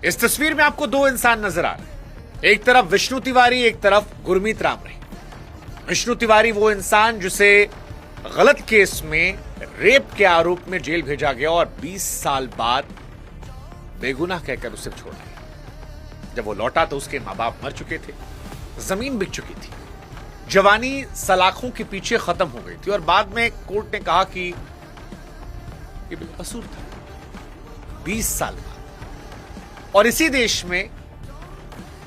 इस तस्वीर में आपको दो इंसान नजर आ रहे हैं। एक तरफ विष्णु तिवारी, एक तरफ गुरमीत राम रही। विष्णु तिवारी वो इंसान जिसे गलत केस में रेप के आरोप में जेल भेजा गया और 20 साल बाद बेगुनाह कहकर उसे छोड़ दिया। जब वो लौटा तो उसके मां बाप मर चुके थे, जमीन बिक चुकी थी, जवानी सलाखों के पीछे खत्म हो गई थी और बाद में कोर्ट ने कहा कि ये बेकसूर था। 20 साल बाद। और इसी देश में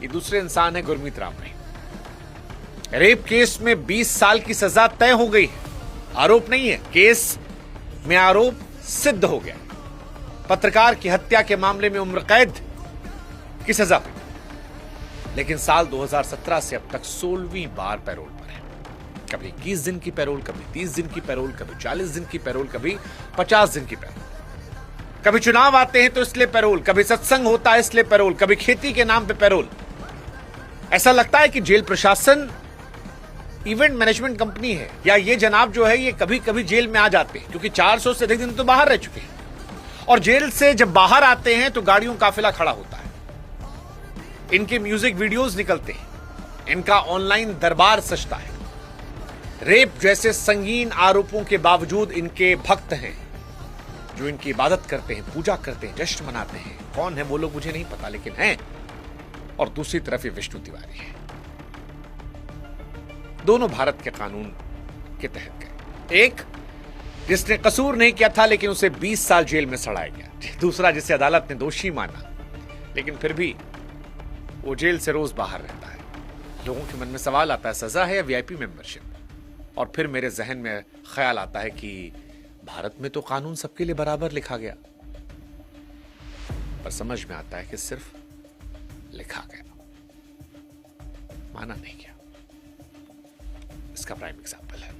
ये दूसरे इंसान है गुरमीत राम रही। रेप केस में 20 साल की सजा तय हो गई है, आरोप नहीं है, केस में आरोप सिद्ध हो गया। पत्रकार की हत्या के मामले में उम्र कैद की सजा हुई, लेकिन साल 2017 से अब तक 16वीं बार पैरोल पर है। कभी 21 दिन की पैरोल, कभी 30 दिन की पैरोल, कभी 40 दिन की पैरोल, कभी 50 दिन की पैरोल। कभी चुनाव आते हैं तो इसलिए पैरोल, कभी सत्संग होता है इसलिए पैरोल, कभी खेती के नाम पे पैरोल। ऐसा लगता है कि जेल प्रशासन इवेंट मैनेजमेंट कंपनी है, या ये जनाब जो है ये कभी कभी जेल में आ जाते हैं, क्योंकि 400 से अधिक दिन तो बाहर रह चुके हैं और जेल से जब बाहर आते हैं तो गाड़ियों का काफिला खड़ा होता है, इनके म्यूजिक वीडियोस निकलते हैं, इनका ऑनलाइन दरबार सजता है। रेप जैसे संगीन आरोपों के बावजूद इनके भक्त हैं जो इनकी इबादत करते हैं, पूजा करते हैं, जश्न मनाते हैं। कौन है वो लोग मुझे नहीं पता, लेकिन हैं। और दूसरी तरफ ये विष्णु तिवारी है। दोनों भारत के कानून के तहत गए। एक जिसने कसूर नहीं किया था लेकिन उसे 20 साल जेल में सड़ाया गया, दूसरा जिसे अदालत ने दोषी माना लेकिन फिर भी वो जेल से रोज बाहर रहता है। लोगों के मन में सवाल आता है, सजा है या वीआईपी मेंबरशिप? और फिर मेरे जहन में ख्याल आता है कि भारत में तो कानून सबके लिए बराबर लिखा गया, पर समझ में आता है कि सिर्फ लिखा गया, माना नहीं गया। इसका प्राइम एग्जाम्पल है।